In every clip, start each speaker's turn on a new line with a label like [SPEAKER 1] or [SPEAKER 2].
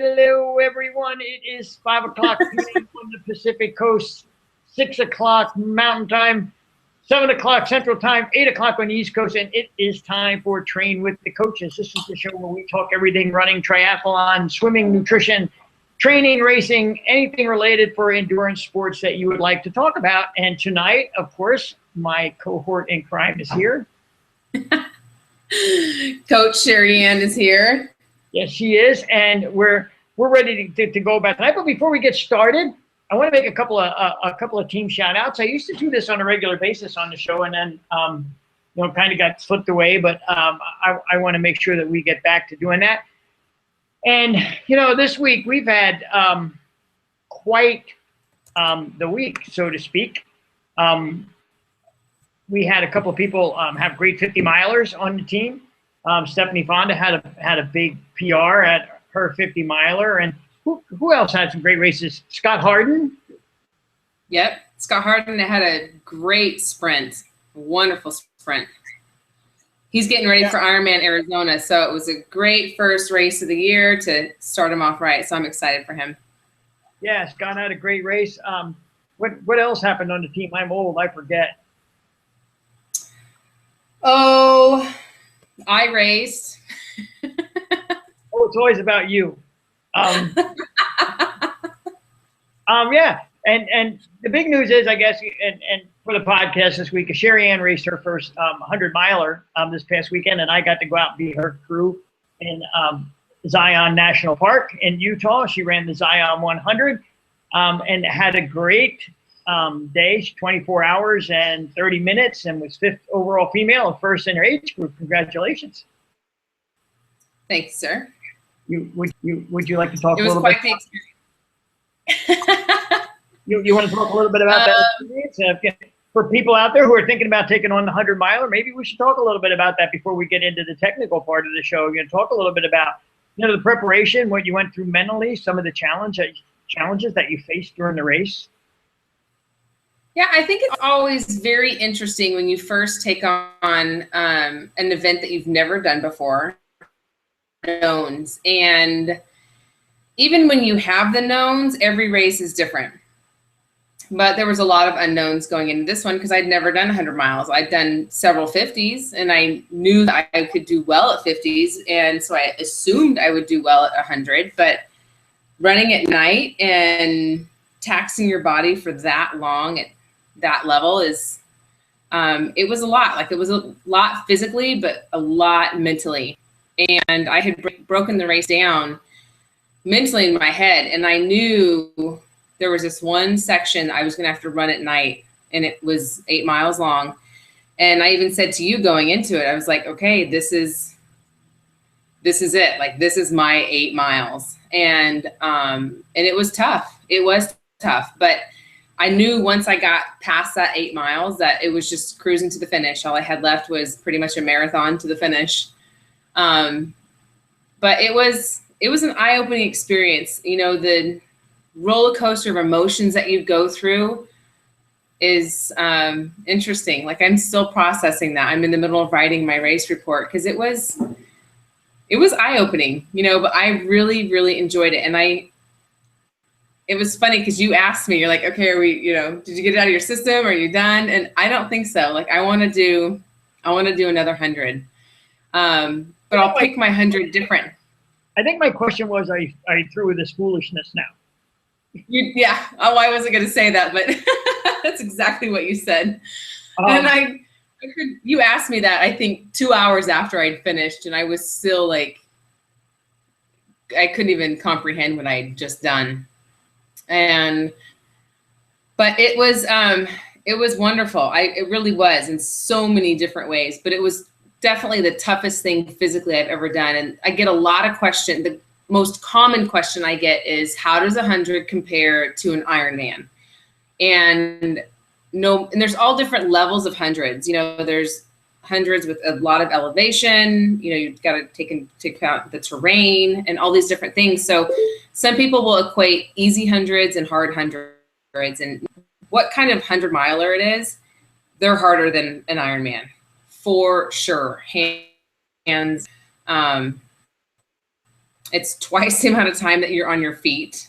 [SPEAKER 1] Hello, everyone. It is 5 o'clock p.m. on the Pacific Coast, 6 o'clock Mountain Time, 7 o'clock Central Time, 8 o'clock on the East Coast, and it is time for Train with the Coaches. This is the show where we talk everything running, triathlon, swimming, nutrition, training, racing, anything related for endurance sports that you would like to talk about. And tonight, of course, my cohort in crime is here.
[SPEAKER 2] Coach Sherry Ann is here.
[SPEAKER 1] Yes, she is, and we're ready to go about tonight. But before we get started, I want to make a couple of team shout outs. I used to do this on a regular basis on the show, and then kind of got slipped away. But I want to make sure that we get back to doing that. And this week we've had quite the week, so to speak. We had a couple of people have great 50 milers on the team. Stephanie Fonda had a big PR at her 50 miler, and who else had some great races? Scott Harden.
[SPEAKER 2] Yep, Scott Harden had a great sprint, wonderful sprint. He's getting ready for Ironman Arizona, so it was a great first race of the year to start him off right. So I'm excited for him.
[SPEAKER 1] Yeah, Scott had a great race. What else happened on the team? I'm old, I forget.
[SPEAKER 2] Oh, I raced.
[SPEAKER 1] Oh, it's always about you. Yeah, and the big news is, I guess, and for the podcast this week, Sherry Ann raced her first 100-miler this past weekend, and I got to go out and be her crew in Zion National Park in Utah. She ran the Zion 100 and had a great day, 24 hours and 30 minutes, and was 5th overall female and first in her age group. Congratulations.
[SPEAKER 2] Thanks, sir.
[SPEAKER 1] Would you like to talk a little bit?
[SPEAKER 2] It was quite the experience.
[SPEAKER 1] You want to talk a little bit about that experience? For people out there who are thinking about taking on the 100-miler, maybe we should talk a little bit about that before we get into the technical part of the show. Talk a little bit about the preparation, what you went through mentally, some of the challenges that you faced during the race.
[SPEAKER 2] Yeah, I think it's always very interesting when you first take on an event that you've never done before, knowns. And even when you have the knowns, every race is different. But there was a lot of unknowns going into this one because I'd never done 100 miles. I'd done several 50s, and I knew that I could do well at 50s, and so I assumed I would do well at 100. But running at night and taxing your body for that long at that level is it was a lot. Like, it was a lot physically, but a lot mentally. And I had broken the race down mentally in my head, and I knew there was this one section I was going to have to run at night, and it was 8 miles long. And I even said to you going into it, I was like, okay, this is it. Like, this is my 8 miles. And it was tough. It was tough, but I knew once I got past that 8 miles that it was just cruising to the finish. All I had left was pretty much a marathon to the finish. But it was an eye-opening experience. The roller coaster of emotions that you go through is interesting. Like, I'm still processing that. I'm in the middle of writing my race report because it was eye-opening, but I really, really enjoyed it. And it was funny because you asked me, you're like, okay, are we, did you get it out of your system? Are you done? And I don't think so. Like, I want to do another 100. But I'll pick my 100 different.
[SPEAKER 1] I think my question was, are you through with this foolishness now?
[SPEAKER 2] Yeah. Oh, I wasn't going to say that, but that's exactly what you said. And you asked me that, I think 2 hours after I'd finished, and I was still like, I couldn't even comprehend what I'd just done. But it was wonderful. It really was in so many different ways, but it was definitely the toughest thing physically I've ever done. And I get a lot of questions. The most common question I get is, how does 100 compare to an Ironman? And there's all different levels of hundreds. There's hundreds with a lot of elevation. You've got to take into account the terrain and all these different things. So some people will equate easy hundreds and hard hundreds. And what kind of 100-miler it is, they're harder than an Ironman, for sure. Hands It's twice the amount of time that you're on your feet,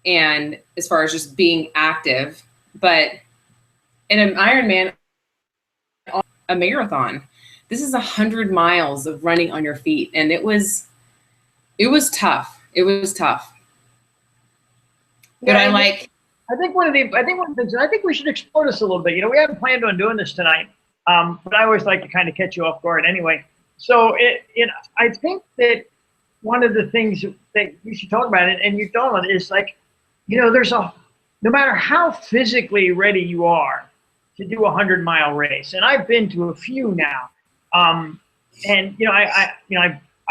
[SPEAKER 2] and as far as just being active. But in an Ironman, a marathon, this is 100 miles of running on your feet, and it was tough. It was tough. But
[SPEAKER 1] Yeah,
[SPEAKER 2] I
[SPEAKER 1] think one of the things, and I think we should explore this a little bit. You know, we haven't planned on doing this tonight, but I always like to kind of catch you off guard anyway. So I think that one of the things that we should talk about, and you don't, is like, you know, no matter how physically ready you are to do a 100-mile race, and I've been to a few now, and you know,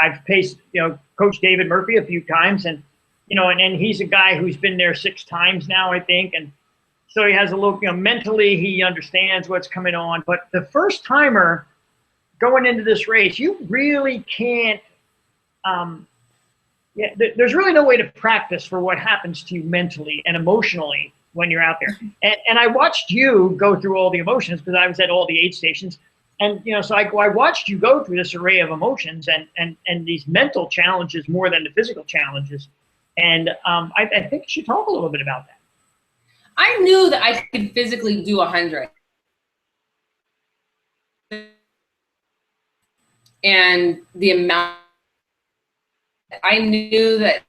[SPEAKER 1] I've paced, you know, Coach David Murphy a few times, and you know, and he's a guy who's been there 6 times now, I think, and so he has a little, you know, mentally he understands what's coming on. But the first timer going into this race, you really can't. There's really no way to practice for what happens to you mentally and emotionally when you're out there. And I watched you go through all the emotions because I was at all the aid stations. And, you know, so I watched you go through this array of emotions and these mental challenges more than the physical challenges. And I think you should talk a little bit about that.
[SPEAKER 2] I knew that I could physically do 100. And the amount, I knew that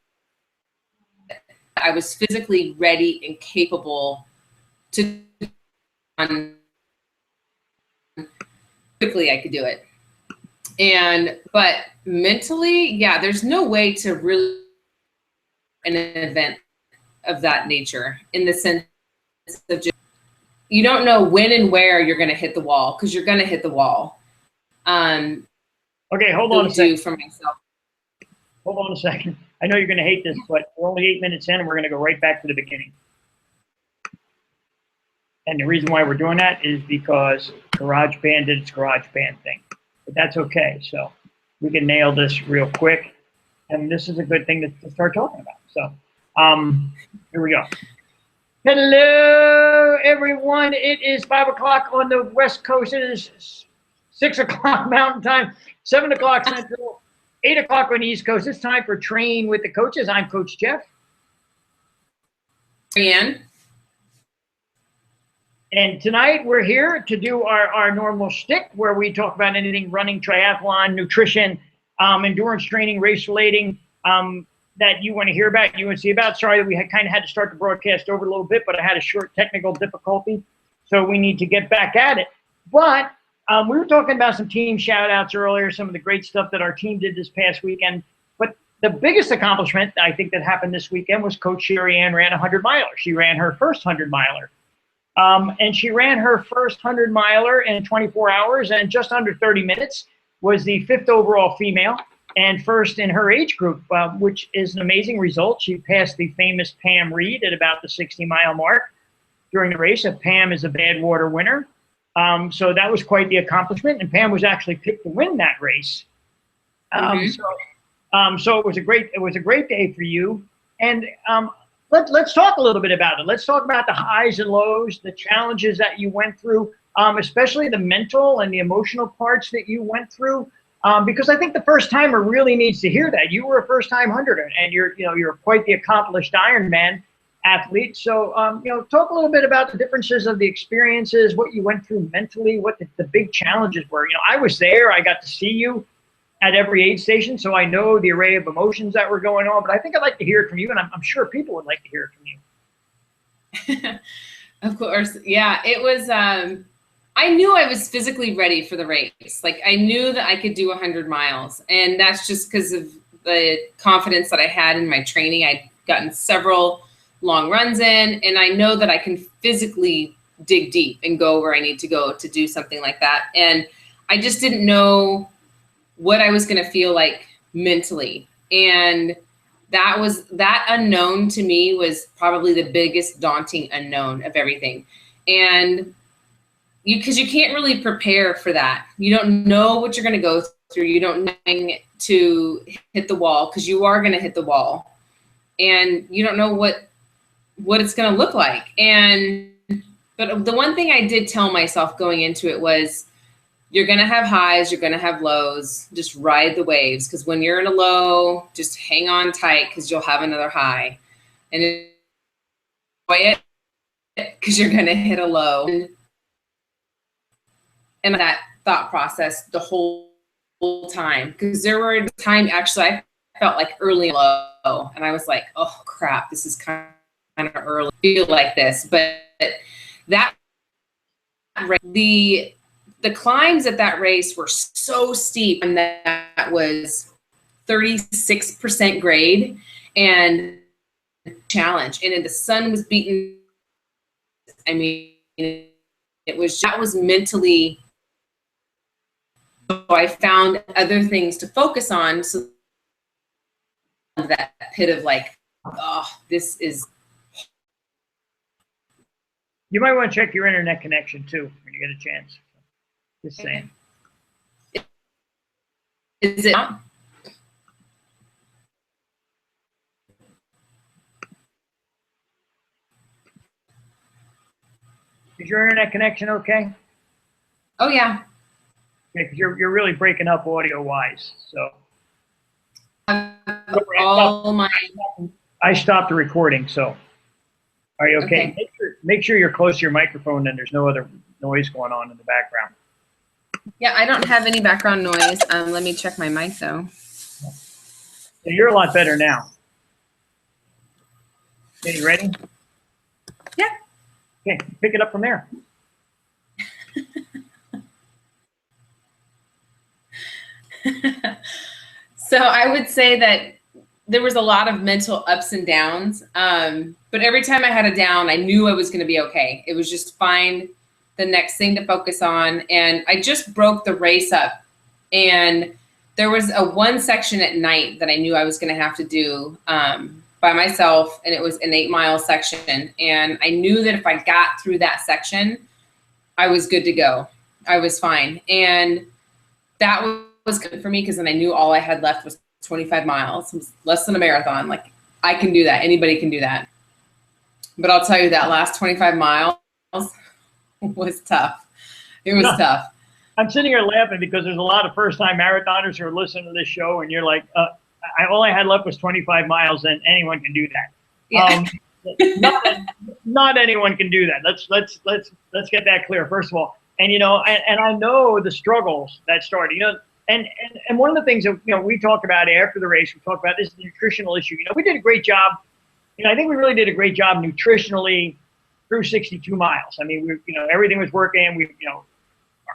[SPEAKER 2] I was physically ready and capable to, quickly I could do it. But mentally, yeah, there's no way to really an event of that nature, in the sense of just, you don't know when and where you're going to hit the wall, because you're going to hit the wall.
[SPEAKER 1] Okay, hold on a second.
[SPEAKER 2] For myself.
[SPEAKER 1] Hold on a second. I know you're going to hate this, but we're only 8 minutes in, and we're going to go right back to the beginning. And the reason why we're doing that is because GarageBand did its GarageBand thing. But that's okay. So we can nail this real quick. And this is a good thing to start talking about. So here we go. Hello, everyone. It is 5 o'clock on the West Coast. It is 6 o'clock Mountain Time, 7 o'clock Central, 8 o'clock on the East Coast. It's time for Train with the Coaches. I'm Coach Jeff.
[SPEAKER 2] Marianne.
[SPEAKER 1] And tonight we're here to do our normal shtick, where we talk about anything running, triathlon, nutrition, endurance training, race relating, that you want to hear about, you want to see about. Sorry that we kind of had to start the broadcast over a little bit, but I had a short technical difficulty, so we need to get back at it. But we were talking about some team shout-outs earlier, some of the great stuff that our team did this past weekend. But the biggest accomplishment, I think, that happened this weekend was Coach Sherry Ann ran a 100-miler. She ran her first 100-miler. And she ran her first 100-miler in 24 hours and just under 30 minutes, was the 5th overall female and first in her age group, which is an amazing result. She passed the famous Pam Reed at about the 60-mile mark during the race. Pam is a Badwater winner. So that was quite the accomplishment, and Pam was actually picked to win that race. So it was a great day for you. And let's talk a little bit about it. Let's talk about the highs and lows, the challenges that you went through, especially the mental and the emotional parts that you went through. Because I think the first timer really needs to hear that. You were a first-time 100er, and you're quite the accomplished Ironman athlete. So talk a little bit about the differences of the experiences, what you went through mentally, what the big challenges were. I was there. I got to see you at every aid station, so I know the array of emotions that were going on. But I think I'd like to hear it from you, and I'm sure people would like to hear it from you.
[SPEAKER 2] Of course, yeah. It was. I knew I was physically ready for the race. Like, I knew that I could do 100 miles, and that's just because of the confidence that I had in my training. I'd gotten several long runs in, and I know that I can physically dig deep and go where I need to go to do something like that. And I just didn't know what I was going to feel like mentally. And that unknown to me was probably the biggest daunting unknown of everything. And because you can't really prepare for that. You don't know what you're going to go through. You don't know to hit the wall, because you are going to hit the wall, and you don't know what it's going to look like. But the one thing I did tell myself going into it was, you're going to have highs, you're going to have lows. Just ride the waves, because when you're in a low, just hang on tight, because you'll have another high. And enjoy it, because you're going to hit a low. And that thought process the whole time, because there were times actually I felt like early low, and I was like, oh crap, this is kind of early. I feel like this, but that the climbs at that race were so steep, and that was 36% grade and challenge, and the sun was beating. I mean, that was mentally. So I found other things to focus on. So that pit of like, oh, this is.
[SPEAKER 1] You might want to check your internet connection too when you get a chance. Just saying.
[SPEAKER 2] Is it?
[SPEAKER 1] Is your internet connection okay?
[SPEAKER 2] Oh yeah.
[SPEAKER 1] Okay, because you're really breaking up audio wise. So. I stopped the recording. So. Are you okay?
[SPEAKER 2] Okay.
[SPEAKER 1] Make sure you're close to your microphone and there's no other noise going on in the background.
[SPEAKER 2] Yeah, I don't have any background noise. Let me check my mic though.
[SPEAKER 1] So you're a lot better now. Okay, you ready?
[SPEAKER 2] Yeah.
[SPEAKER 1] Okay, pick it up from there.
[SPEAKER 2] So I would say that there was a lot of mental ups and downs. But every time I had a down, I knew I was going to be okay. It was just find the next thing to focus on. And I just broke the race up. And there was one section at night that I knew I was going to have to do by myself. And it was an 8-mile section. And I knew that if I got through that section, I was good to go. I was fine. And that was good for me, because then I knew all I had left was 25 miles. It was less than a marathon. Like, I can do that. Anybody can do that. But I'll tell you, that last 25 miles was tough. It was tough.
[SPEAKER 1] I'm sitting here laughing because there's a lot of first-time marathoners who are listening to this show, and you're like, all I had left was 25 miles, and anyone can do that.
[SPEAKER 2] Yeah.
[SPEAKER 1] Not anyone can do that. Let's get that clear, first of all. And and I know the struggles that started. And one of the things that we talk about after the race, we talk about this nutritional issue. We did a great job. I think we really did a great job nutritionally through 62 miles. I mean, everything was working. We,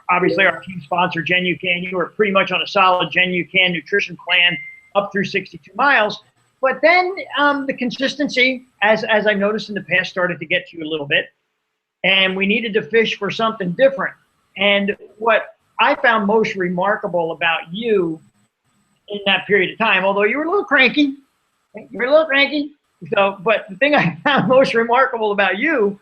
[SPEAKER 1] obviously our team sponsor, GenUcan, you were pretty much on a solid GenUcan nutrition plan up through 62 miles. But then the consistency, as I noticed in the past, started to get to you a little bit. And we needed to fish for something different. And what I found most remarkable about you in that period of time, although you were a little cranky, so, but the thing I found most remarkable about you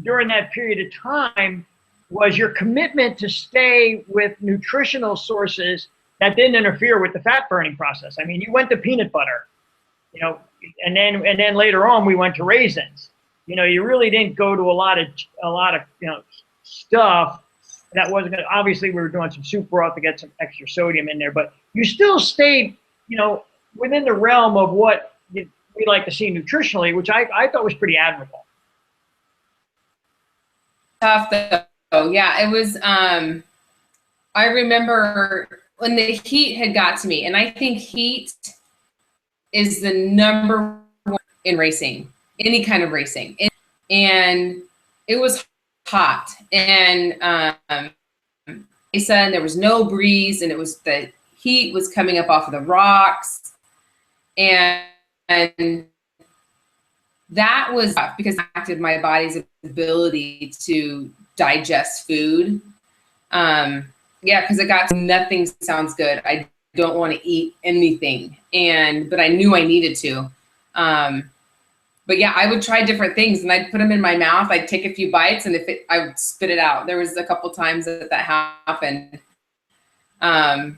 [SPEAKER 1] during that period of time was your commitment to stay with nutritional sources that didn't interfere with the fat burning process. I mean, you went to peanut butter, and then later on we went to raisins. You really didn't go to a lot of stuff that wasn't going to. Obviously, we were doing some soup broth to get some extra sodium in there, but you still stayed, within the realm of what we like to see nutritionally, which I thought was pretty admirable.
[SPEAKER 2] Tough though. Yeah, it was. I remember when the heat had got to me, and I think heat is the number one in racing, any kind of racing. And it was hot, and there was no breeze, and the heat was coming up off of the rocks, and that was tough because it impacted my body's ability to digest food. Yeah, because it got to nothing sounds good. I don't want to eat anything, but I knew I needed to. But yeah, I would try different things, and I'd put them in my mouth. I'd take a few bites, and I would spit it out. There was a couple times that happened. But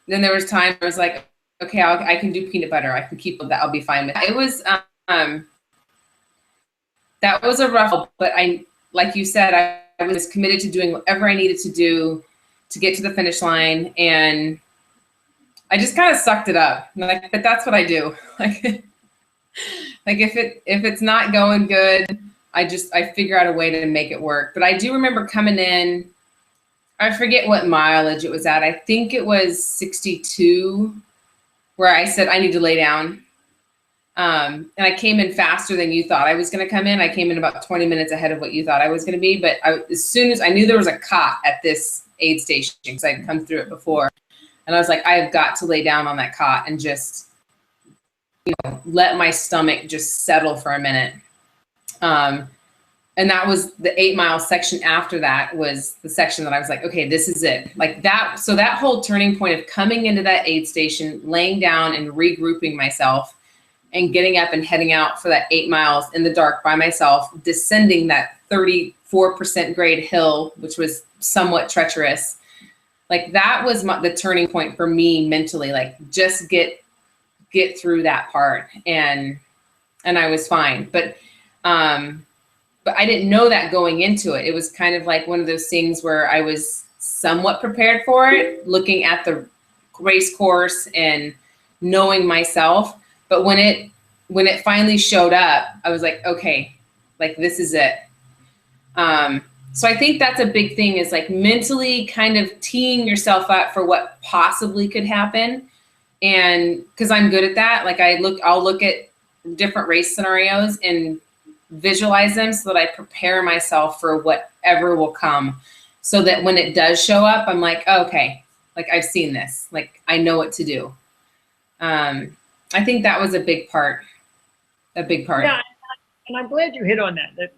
[SPEAKER 2] then there was time I was like, okay, I can do peanut butter. I can keep that. I'll be fine with it. It was that was a rough, but like you said, was committed to doing whatever I needed to do to get to the finish line. And I just kind of sucked it up. Like, but that's what I do. Like if it's not going good, I figure out a way to make it work. But I do remember coming in, I forget what mileage it was at. I think it was 62, where I said I need to lay down. And I came in faster than you thought I was going to come in. I came in about 20 minutes ahead of what you thought I was going to be. But as soon as I knew there was a cot at this aid station, because I'd come through it before, and I was like, I have got to lay down on that cot and just, let my stomach just settle for a minute. And that was the 8-mile section. After that was the section that I was like, okay, this is it. Like that. So that whole turning point of coming into that aid station, laying down and regrouping myself, and getting up and heading out for that 8 miles in the dark by myself, descending that 34% grade hill, which was somewhat treacherous. Like that was the turning point for me mentally, like just get through that part. And I was fine. But I didn't know that going into it. It was kind of like one of those things where I was somewhat prepared for it, looking at the race course and knowing myself. But when it finally showed up, I was like, okay, like this is it. So I think that's a big thing, is like mentally kind of teeing yourself up for what possibly could happen. And because I'm good at that, like I'll look at different race scenarios and visualize them so that I prepare myself for whatever will come, so that when it does show up, I'm like, oh, okay, like I've seen this, like I know what to do. I think that was a big part.
[SPEAKER 1] Yeah, and I'm glad you hit on that.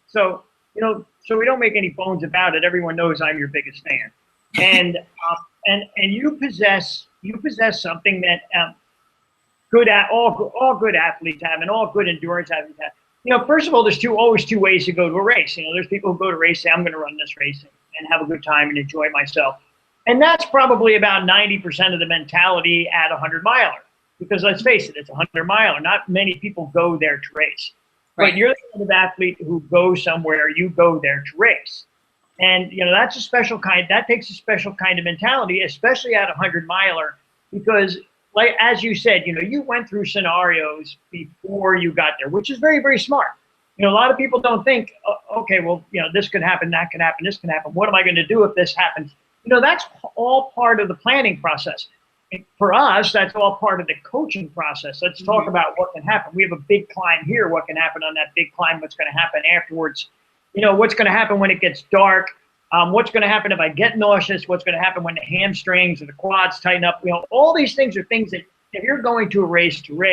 [SPEAKER 1] So we don't make any bones about it. Everyone knows I'm your biggest fan, and you possess something that all good athletes have, and all good endurance athletes have. First of all, there's always two ways to go to a race. There's people who go to race, say, I'm going to run this race and have a good time and enjoy myself. And that's probably about 90% of the mentality at a 100-miler. Because let's face it, it's a 100-miler. Not many people go there to race. Right. But you're the kind of athlete who goes somewhere, you go there to race. And, that's a special kind, that takes a special kind of mentality, especially at a 100-miler, because like, as you said, you went through scenarios before you got there, which is very, very smart. A lot of people don't think, okay, well, this could happen, that could happen, this can happen. What am I going to do if this happens? That's all part of the planning process. And for us, that's all part of the coaching process. Let's talk about what can happen. We have a big climb here. What can happen on that big climb? What's going to happen afterwards? What's going to happen when it gets dark? What's going to happen if I get nauseous? What's going to happen when the hamstrings or the quads tighten up? All these things are things that if you're going to a race, or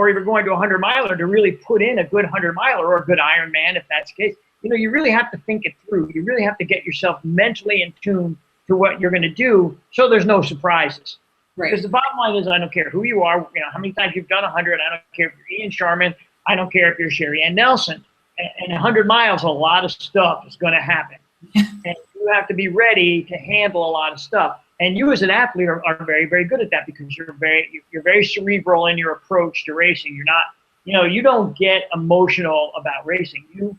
[SPEAKER 1] if you're going to a 100-miler to really put in a good 100-miler or a good Ironman, if that's the case, you really have to think it through. You really have to get yourself mentally in tune to what you're going to do, so there's no surprises. Right. Because the bottom line is, I don't care who you are, how many times you've done 100. I don't care if you're Ian Sharman. I don't care if you're Sherry Ann Nelson. And 100 miles, a lot of stuff is going to happen. And you have to be ready to handle a lot of stuff. And you as an athlete are very, very good at that, because you're very cerebral in your approach to racing. You're not, you don't get emotional about racing. You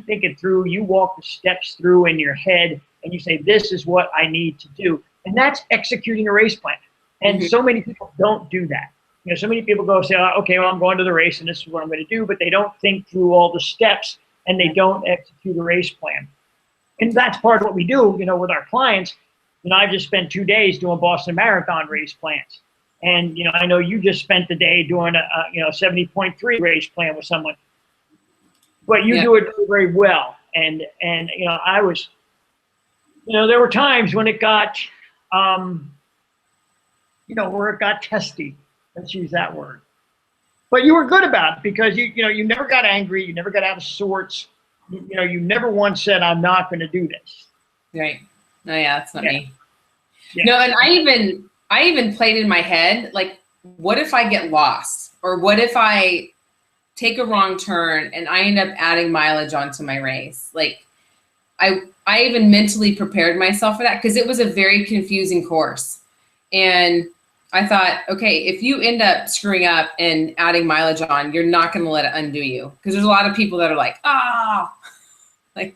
[SPEAKER 1] think it through. You walk the steps through in your head, and you say, this is what I need to do. And that's executing a race plan. And so many people don't do that. So many people go say, okay, well, I'm going to the race and this is what I'm going to do, but they don't think through all the steps and they don't execute a race plan. And that's part of what we do, with our clients. I've just spent 2 days doing Boston Marathon race plans. And, I know you just spent the day doing a 70.3 race plan with someone, but you do it very, very well. And I was, there were times when it got, where it got testy. Let's use that word. But you were good about it, because you never got angry, you never got out of sorts. You never once said, I'm not going to do this.
[SPEAKER 2] Right. No, yeah, that's not me. Yeah. No, and I even played in my head, like, what if I get lost? Or what if I take a wrong turn and I end up adding mileage onto my race? Like, I even mentally prepared myself for that, because it was a very confusing course. And I thought, okay, if you end up screwing up and adding mileage on, you're not going to let it undo you. Because there's a lot of people that are like, like,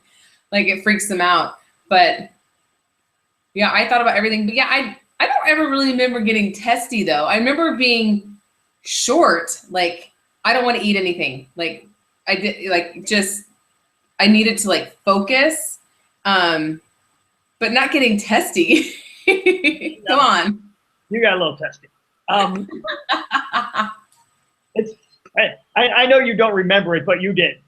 [SPEAKER 2] Like it freaks them out. But yeah, I thought about everything. But yeah, I don't ever really remember getting testy though. I remember being short. Like I don't want to eat anything. Like I did, like just I needed to like focus, but not getting testy. Come on.
[SPEAKER 1] You got a little testy. It's I know you don't remember it, but you did.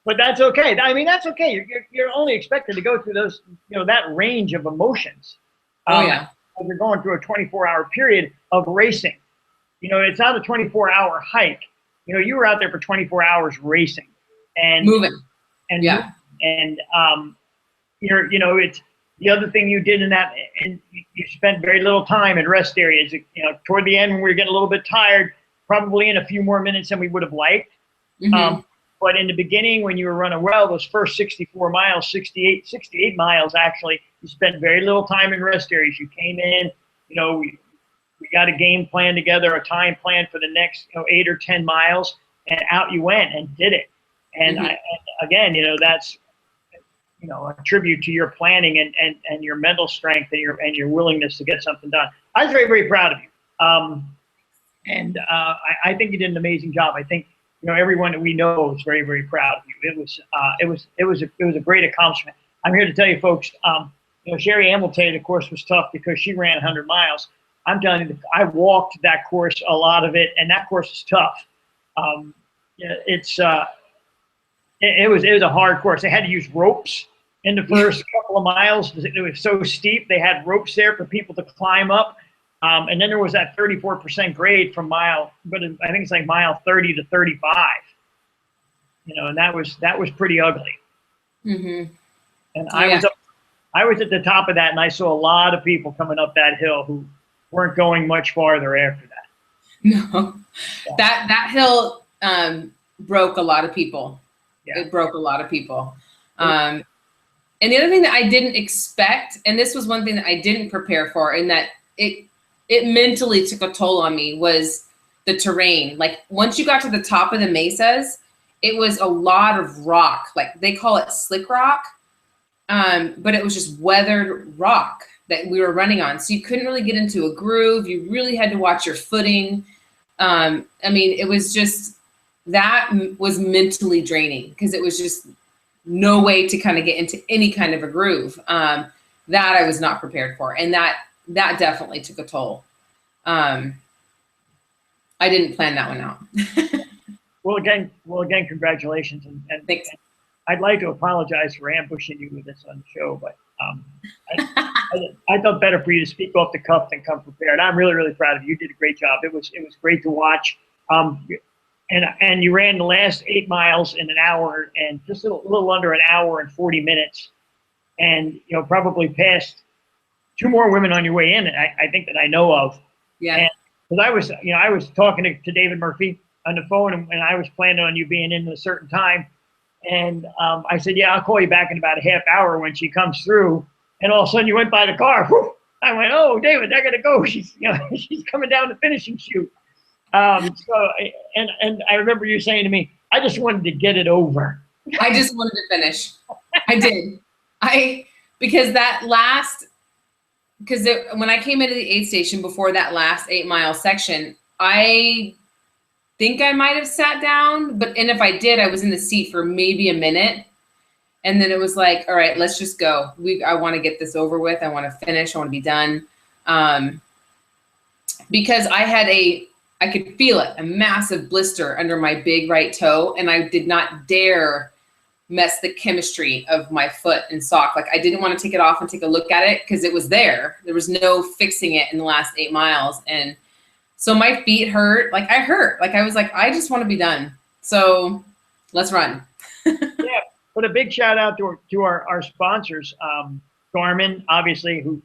[SPEAKER 1] But that's okay. I mean, that's okay. You're only expected to go through those, that range of emotions.
[SPEAKER 2] Oh yeah.
[SPEAKER 1] You're going through a 24-hour period of racing. It's not a 24-hour hike. You were out there for 24 hours racing and
[SPEAKER 2] moving.
[SPEAKER 1] And
[SPEAKER 2] yeah.
[SPEAKER 1] And it's the other thing you did in that, and you spent very little time in rest areas. Toward the end when we were getting a little bit tired, probably in a few more minutes than we would have liked.
[SPEAKER 2] Mm-hmm.
[SPEAKER 1] But in the beginning, when you were running well, those first 64 miles, 68 miles actually, you spent very little time in rest areas. You came in, we got a game plan together, a time plan for the next 8 or 10 miles, and out you went and did it. And,
[SPEAKER 2] Mm-hmm.
[SPEAKER 1] and again, that's a tribute to your planning and your mental strength and your willingness to get something done. I was very, very proud of you. I think you did an amazing job. I think everyone that we know is very, very proud of you. It was a great accomplishment. I'm here to tell you folks, Sherry Hamilton, of course, was tough because she ran 100 miles. I'm telling you, I walked that course, a lot of it, and that course is tough. It was a hard course. They had to use ropes in the first couple of miles. It was so steep. They had ropes there for people to climb up. And then there was that 34% grade from I think it's like mile 30 to 35. And that was pretty ugly.
[SPEAKER 2] Mm-hmm.
[SPEAKER 1] And I was at the top of that, and I saw a lot of people coming up that hill who weren't going much farther after that.
[SPEAKER 2] No, yeah. That hill broke a lot of people.
[SPEAKER 1] Yeah.
[SPEAKER 2] It broke a lot of people. And the other thing that I didn't expect, and this was one thing that I didn't prepare for, and that it mentally took a toll on me, was the terrain. Like once you got to the top of the mesas, it was a lot of rock. Like they call it slick rock, but it was just weathered rock that we were running on. So you couldn't really get into a groove. You really had to watch your footing. I mean, it was just, that was mentally draining because it was just no way to kind of get into any kind of a groove. That I was not prepared for. And that definitely took a toll. I didn't plan that one out.
[SPEAKER 1] Well, again, congratulations. And
[SPEAKER 2] thanks.
[SPEAKER 1] I'd like to apologize for ambushing you with this on the show, but I thought better for you to speak off the cuff than come prepared. I'm really, really proud of you. You did a great job. It was great to watch. And you ran the last 8 miles in an hour and just a little under an hour and 40 minutes, and probably passed 2 more women on your way in. I think that I know of.
[SPEAKER 2] Yeah.
[SPEAKER 1] Because I was talking to David Murphy on the phone, and I was planning on you being in at a certain time. And I said, yeah, I'll call you back in about a half hour when she comes through. And all of a sudden you went by the car. Whew. I went, oh, David, I got to go. She's coming down the finishing chute. And I remember you saying to me, I just wanted to get it over.
[SPEAKER 2] I just wanted to finish. I did. Because when I came into the aid station before that last 8-mile section, I think I might have sat down, and if I did, I was in the seat for maybe a minute. And then it was like, all right, let's just go. I want to get this over with. I want to finish. I want to be done. Because I could feel it, a massive blister under my big right toe. And I did not dare mess the chemistry of my foot and sock. Like I didn't want to take it off and take a look at it because it was there. There was no fixing it in the last 8 miles. And so my feet hurt. Like I hurt. Like I was like, I just want to be done. So let's run.
[SPEAKER 1] Yeah. But a big shout out to our sponsors, Garmin, obviously, who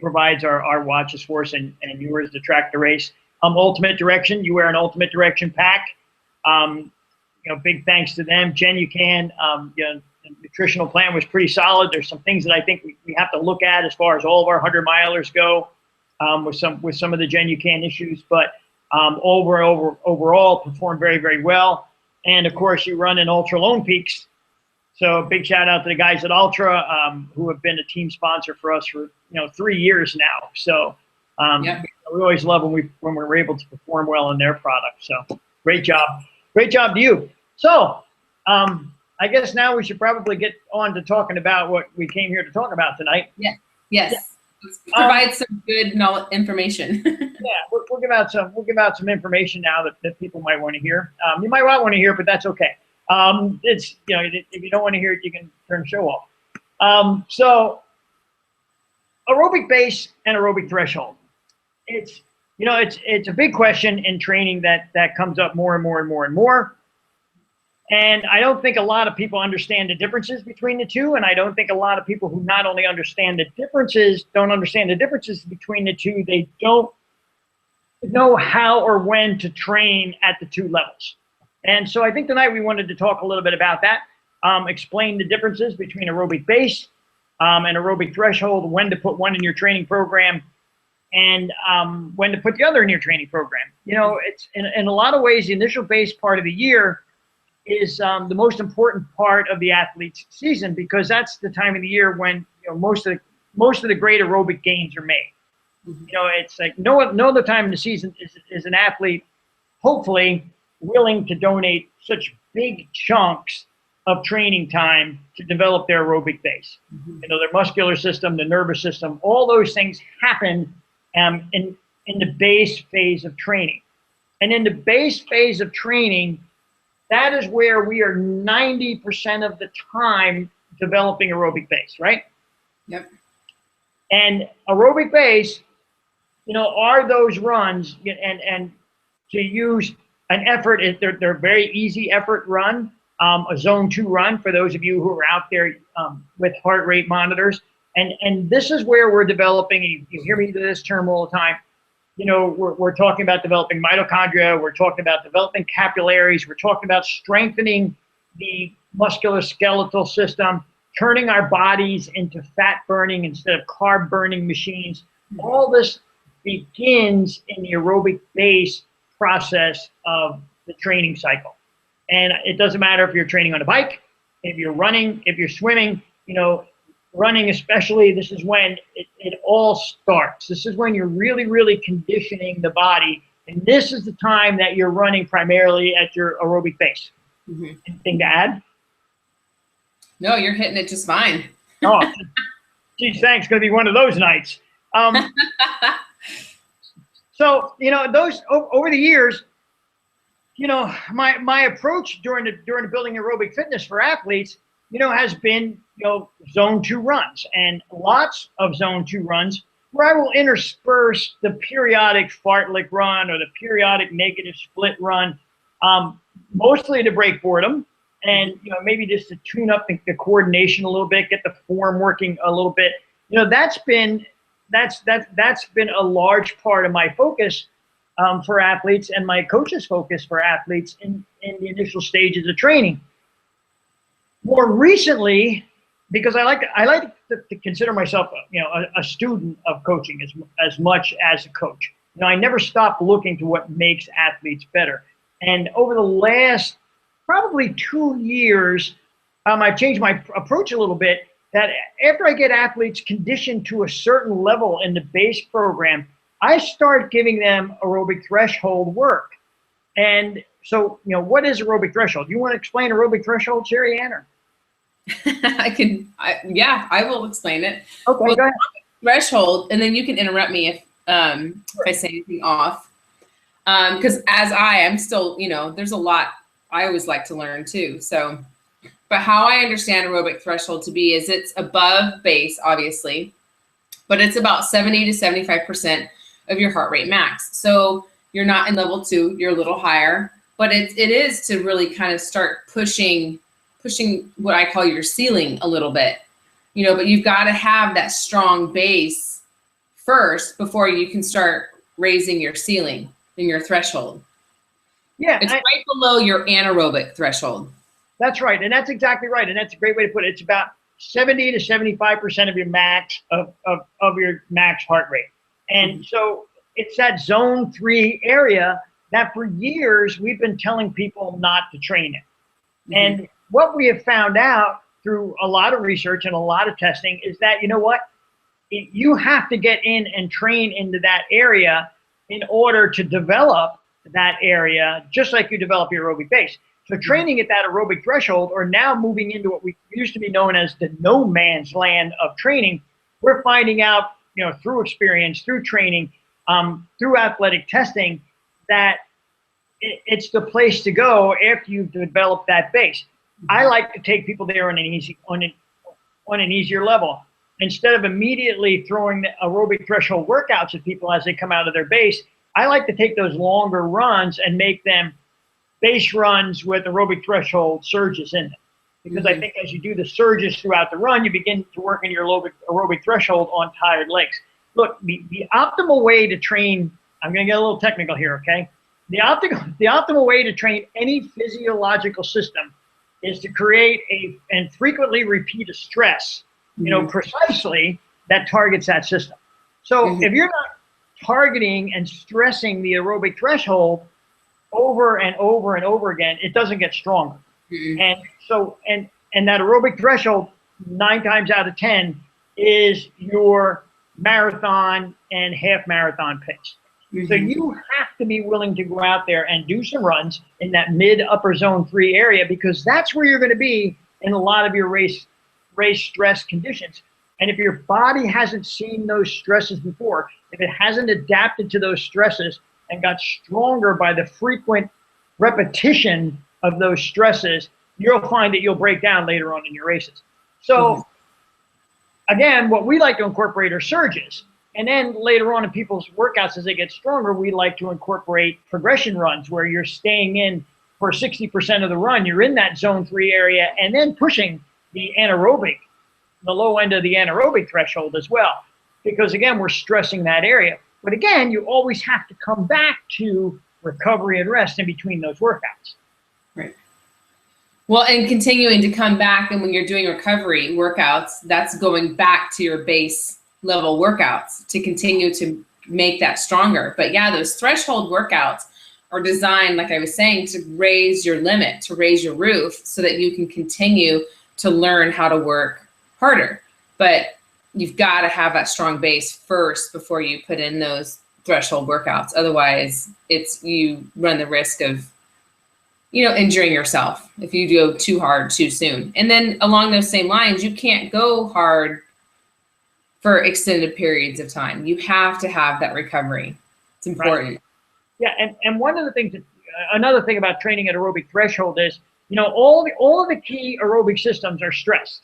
[SPEAKER 1] provides our watches for us and yours to track the race. Ultimate Direction, you wear an Ultimate Direction pack. Big thanks to them. Jen, you can. The nutritional plan was pretty solid. There's some things that I think we have to look at as far as all of our 100-milers go, with some of the Jen, you can issues. But overall performed very, very well. And of course, you run in Ultra Lone Peaks. So big shout out to the guys at Ultra, who have been a team sponsor for us for 3 years now. So we always love when we're able to perform well in their product. So great job to you. So I guess now we should probably get on to talking about what we came here to talk about tonight.
[SPEAKER 2] Yeah. Yes. Yeah. Provide some good information.
[SPEAKER 1] Yeah, we'll give out some information now that people might want to hear. You might not want to hear, but that's okay. It's if you don't want to hear it, you can turn the show off. So aerobic base and aerobic threshold. It's a big question in training that comes up more and more and more and more. And I don't think a lot of people understand the differences between the two. And I don't think a lot of people who not only understand the differences, don't understand the differences between the two. They don't know how or when to train at the two levels. And so I think tonight we wanted to talk a little bit about that, explain the differences between aerobic base and aerobic threshold, when to put one in your training program, and when to put the other in your training program. It's in a lot of ways, the initial base part of the year is the most important part of the athlete's season, because that's the time of the year when most of the great aerobic gains are made. Mm-hmm. It's like no other time in the season is an athlete hopefully willing to donate such big chunks of training time to develop their aerobic base. Mm-hmm. Their muscular system, the nervous system, all those things happen in the base phase of training. And in the base phase of training, that is where we are 90% of the time developing aerobic base, right?
[SPEAKER 2] Yep.
[SPEAKER 1] And aerobic base, are those runs, and to use an effort, they're very easy effort run, a zone 2 run for those of you who are out there with heart rate monitors. And this is where we're developing, and you hear me use this term all the time, we're talking about developing mitochondria, we're talking about developing capillaries, we're talking about strengthening the musculoskeletal system, turning our bodies into fat burning instead of carb burning machines. All this begins in the aerobic base process of the training cycle. And it doesn't matter if you're training on a bike, if you're running, if you're swimming, running especially, this is when it all starts. This is when you're really, really conditioning the body. And this is the time that you're running primarily at your aerobic base. Mm-hmm. Anything to add?
[SPEAKER 2] No, you're hitting it just fine.
[SPEAKER 1] Oh, geez, thanks. Going to be one of those nights. So, those over the years, my approach during the building aerobic fitness for athletes, has been, zone 2 runs, and lots of zone 2 runs where I will intersperse the periodic fartlek run or the periodic negative split run, mostly to break boredom and, maybe just to tune up the coordination a little bit, get the form working a little bit. That's been a large part of my focus for athletes, and my coach's focus for athletes in the initial stages of training. More recently, because I like to consider myself, a student of coaching as much as a coach. I never stop looking to what makes athletes better. And over the last probably 2 years, I've changed my approach a little bit. That after I get athletes conditioned to a certain level in the base program, I start giving them aerobic threshold work. And so, what is aerobic threshold? Do you want to explain aerobic threshold, Sherry Ann?
[SPEAKER 2] I will explain it.
[SPEAKER 1] Okay, go ahead.
[SPEAKER 2] Threshold, and then you can interrupt me if I say anything off. Because I'm still, there's a lot I always like to learn too. So, but how I understand aerobic threshold to be is it's above base, obviously, but it's about 70 to 75% of your heart rate max. So you're not in level 2, you're a little higher, but it is to really kind of start pushing what I call your ceiling a little bit, but you've got to have that strong base first before you can start raising your ceiling and your threshold. Yeah. It's right below your anaerobic threshold.
[SPEAKER 1] That's right. And that's exactly right. And that's a great way to put it. It's about 70 to 75% of your max of your max heart rate. And so it's that zone 3 area that for years we've been telling people not to train it. And what we have found out through a lot of research and a lot of testing is that, you know what, you have to get in and train into that area in order to develop that area, just like you develop your aerobic base. So training at that aerobic threshold, or now moving into what we used to be known as the no man's land of training, we're finding out, you know, through experience, through training, through athletic testing, that it's the place to go after you've developed that base. I like to take people there on an easier level. Instead of immediately throwing the aerobic threshold workouts at people as they come out of their base, I like to take those longer runs and make them base runs with aerobic threshold surges in them. Because I think as you do the surges throughout the run, you begin to work in your aerobic threshold on tired legs. Look, the optimal way to train, I'm going to get a little technical here, okay? The optimal way to train any physiological system is to create and frequently repeat a stress, you know, precisely that targets that system. So if you're not targeting and stressing the aerobic threshold over and over and over again, it doesn't get stronger. And so, and that aerobic threshold 9 times out of 10 is your marathon and half marathon pace. So you have to be willing to go out there and do some runs in that mid upper zone 3 area, because that's where you're going to be in a lot of your race stress conditions. And if your body hasn't seen those stresses before, if it hasn't adapted to those stresses and got stronger by the frequent repetition of those stresses, you'll find that you'll break down later on in your races. So again, what we like to incorporate are surges. And then later on in people's workouts, as they get stronger, we like to incorporate progression runs where you're staying in for 60% of the run. You're in that zone 3 area and then pushing the anaerobic, the low end of the anaerobic threshold as well. Because again, we're stressing that area. But again, you always have to come back to recovery and rest in between those workouts.
[SPEAKER 2] Right. Well, and continuing to come back, and when you're doing recovery workouts, that's going back to your base level workouts to continue to make that stronger. But yeah, those threshold workouts are designed, like I was saying, to raise your limit, to raise your roof so that you can continue to learn how to work harder. But you've got to have that strong base first before you put in those threshold workouts. Otherwise, you run the risk of, you know, injuring yourself if you go too hard too soon. And then along those same lines, you can't go hard for extended periods of time. You have to have that recovery. It's important.
[SPEAKER 1] Right. Yeah, and one of the things, another thing about training at aerobic threshold is, you know, all of the key aerobic systems are stressed.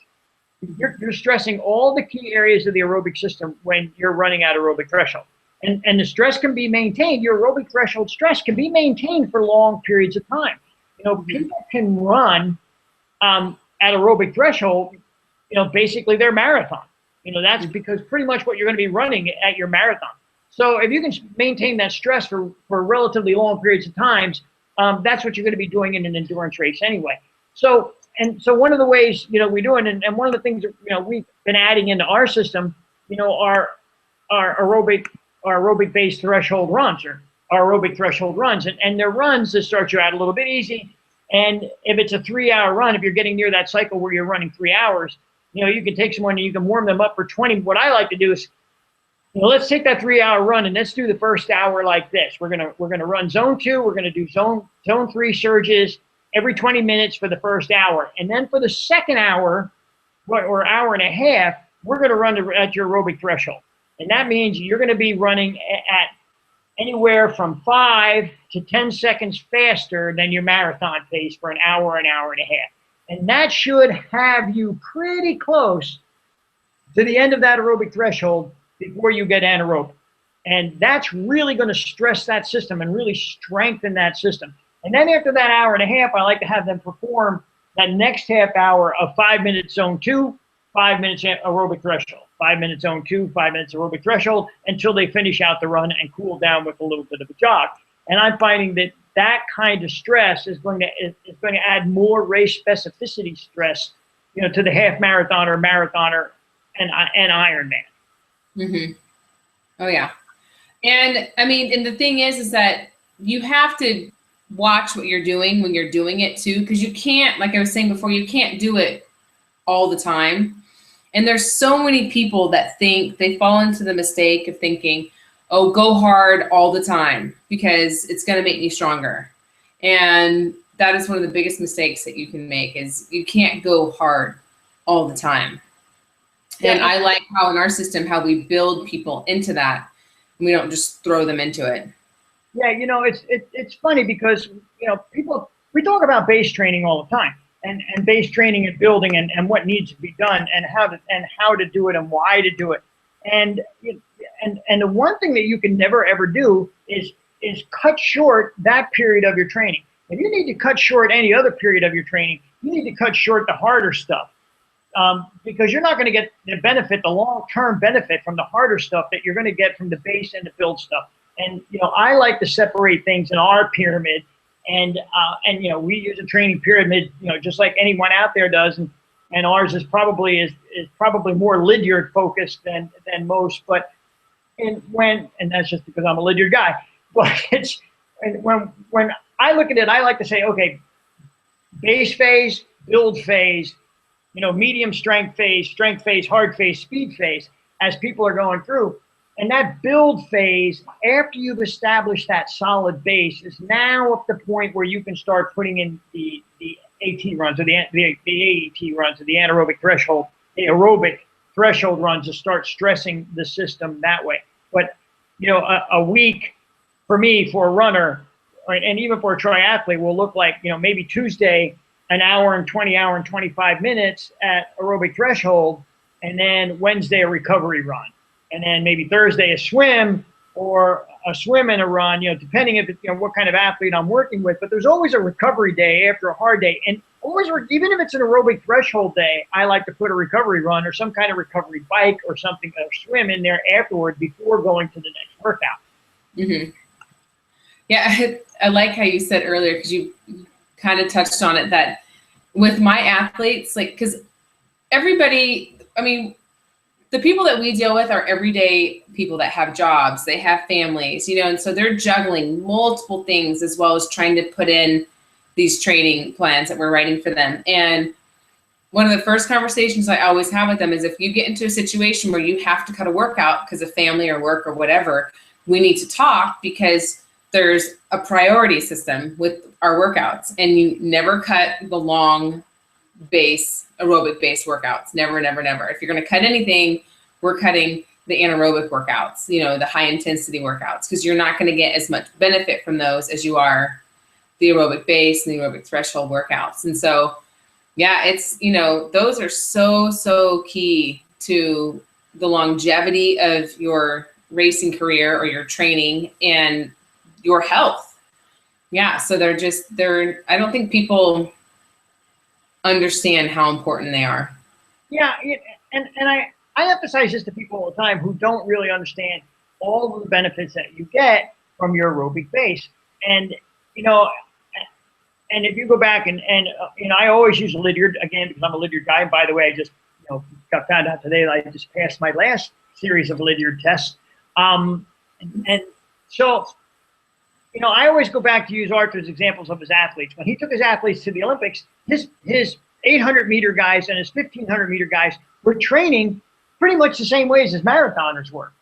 [SPEAKER 1] You're stressing all the key areas of the aerobic system when you're running at aerobic threshold. And the stress can be maintained, your aerobic threshold stress can be maintained for long periods of time. You know, people can run at aerobic threshold, you know, basically their marathon. You know, that's because pretty much what you're going to be running at your marathon. So if you can maintain that stress for relatively long periods of times, that's what you're going to be doing in an endurance race anyway. So one of the ways, you know, we do it, and one of the things that, you know, we've been adding into our system, you know, our aerobic based threshold runs, or our aerobic threshold runs, and they're runs that start you out a little bit easy. And if it's a 3-hour run, if you're getting near that cycle where you're running 3 hours, you know, you can take someone and you can warm them up for 20. What I like to do is, you know, let's take that 3-hour run and let's do the first hour like this. We're gonna run zone 2. We're gonna do zone 3 surges every 20 minutes for the first hour, and then for the second hour or hour and a half, we're gonna run at your aerobic threshold, and that means you're gonna be running at anywhere from 5 to 10 seconds faster than your marathon pace for an hour and a half. And that should have you pretty close to the end of that aerobic threshold before you get anaerobic. And that's really going to stress that system and really strengthen that system. And then after that hour and a half, I like to have them perform that next half hour of 5 minutes zone 2, 5 minutes aerobic threshold, 5 minutes zone 2, 5 minutes aerobic threshold, until they finish out the run and cool down with a little bit of a jog. And I'm finding that kind of stress is going to add more race specificity stress, you know, to the half marathoner, marathoner, and Ironman.
[SPEAKER 2] Oh yeah, and I mean, and the thing is that you have to watch what you're doing when you're doing it too, because you can't, like I was saying before, you can't do it all the time. And there's so many people that think, they fall into the mistake of thinking, oh, go hard all the time because it's going to make me stronger. And that is one of the biggest mistakes that you can make, is you can't go hard all the time. Yeah. And I like how in our system, how we build people into that. We don't just throw them into it.
[SPEAKER 1] Yeah, you know, it's funny because, you know, we talk about base training all the time, and base training and building and what needs to be done and how to do it and why to do it. And the one thing that you can never ever do is cut short that period of your training. If you need to cut short any other period of your training, you need to cut short the harder stuff. Because you're not going to get the benefit, the long-term benefit from the harder stuff that you're going to get from the base and the build stuff. And, you know, I like to separate things in our pyramid, and you know, we use a training pyramid, you know, just like anyone out there does, and ours is probably more Lydiard focused than most. But and that's just because I'm a Lydiard guy. But when I look at it, I like to say, okay, base phase, build phase, you know, medium strength phase, hard phase, speed phase, as people are going through. And that build phase, after you've established that solid base, is now up the point where you can start putting in the AT runs, or the AET runs, or the anaerobic threshold, the aerobic threshold runs, to start stressing the system that way. But, you know, a week for me, for a runner, and even for a triathlete, will look like, you know, maybe Tuesday, an hour and 25 minutes at aerobic threshold, and then Wednesday a recovery run, and then maybe Thursday a swim, or a swim and a run, you know, depending if it, you know, what kind of athlete I'm working with. But there's always a recovery day after a hard day, and always, even if it's an aerobic threshold day, I like to put a recovery run or some kind of recovery bike or something, or swim in there afterward before going to the next workout.
[SPEAKER 2] Mm-hmm. Yeah, I like how you said earlier, because you kind of touched on it, that with my athletes, like, because everybody, I mean, the people that we deal with are everyday people that have jobs, they have families, you know, and so they're juggling multiple things as well as trying to put in these training plans that we're writing for them. And one of the first conversations I always have with them is, if you get into a situation where you have to cut a workout because of family or work or whatever, we need to talk, because there's a priority system with our workouts, and you never cut the long base, aerobic base workouts. Never, never, never. If you're going to cut anything, we're cutting the anaerobic workouts, you know, the high intensity workouts, because you're not going to get as much benefit from those as you are the aerobic base and the aerobic threshold workouts. And so, yeah, it's, you know, those are so, so key to the longevity of your racing career or your training and your health. Yeah. So I don't think people understand how important they are.
[SPEAKER 1] Yeah. And I emphasize this to people all the time who don't really understand all of the benefits that you get from your aerobic base. And, you know, and if you go back and you know, I always use a Lydiard, again, because I'm a Lydiard guy. And by the way, I just, you know, got found out today that I just passed my last series of Lydiard tests. And so, you know, I always go back to use Arthur's examples of his athletes. When he took his athletes to the Olympics, his 800-meter guys and his 1,500-meter guys were training pretty much the same ways as marathoners were.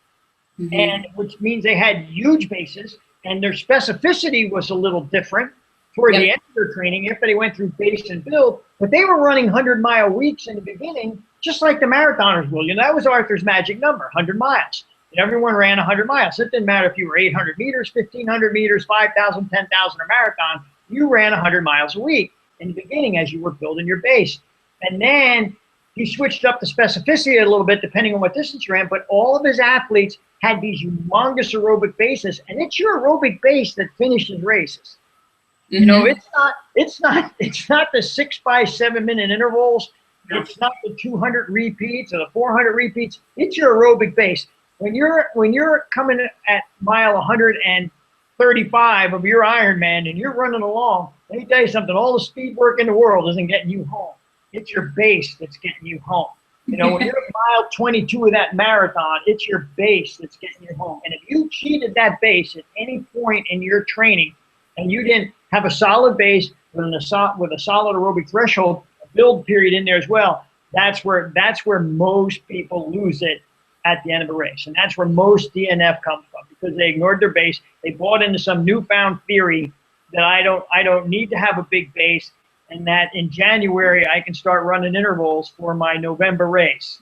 [SPEAKER 1] Mm-hmm. And which means they had huge bases, and their specificity was a little different toward the end of their training after they went through base and build. But they were running 100-mile weeks in the beginning, just like the marathoners will. You know, that was Arthur's magic number, 100 miles. Everyone ran 100 miles. It didn't matter if you were 800 meters, 1,500 meters, 5,000, 10,000, or marathon. You ran 100 miles a week in the beginning as you were building your base. And then he switched up the specificity a little bit depending on what distance you ran. But all of his athletes had these humongous aerobic bases. And it's your aerobic base that finishes races. Mm-hmm. You know, it's not the 6 by 7 minute intervals. It's not the 200 repeats or the 400 repeats. It's your aerobic base. When you're coming at mile 135 of your Ironman and you're running along, let me tell you something, all the speed work in the world isn't getting you home. It's your base that's getting you home. You know, when you're mile 22 of that marathon, it's your base that's getting you home. And if you cheated that base at any point in your training and you didn't have a solid base with a solid aerobic threshold, a build period in there as well, that's where most people lose it at the end of a race. And that's where most DNF comes from, because they ignored their base. They bought into some newfound theory that I don't need to have a big base, and that in January I can start running intervals for my November race.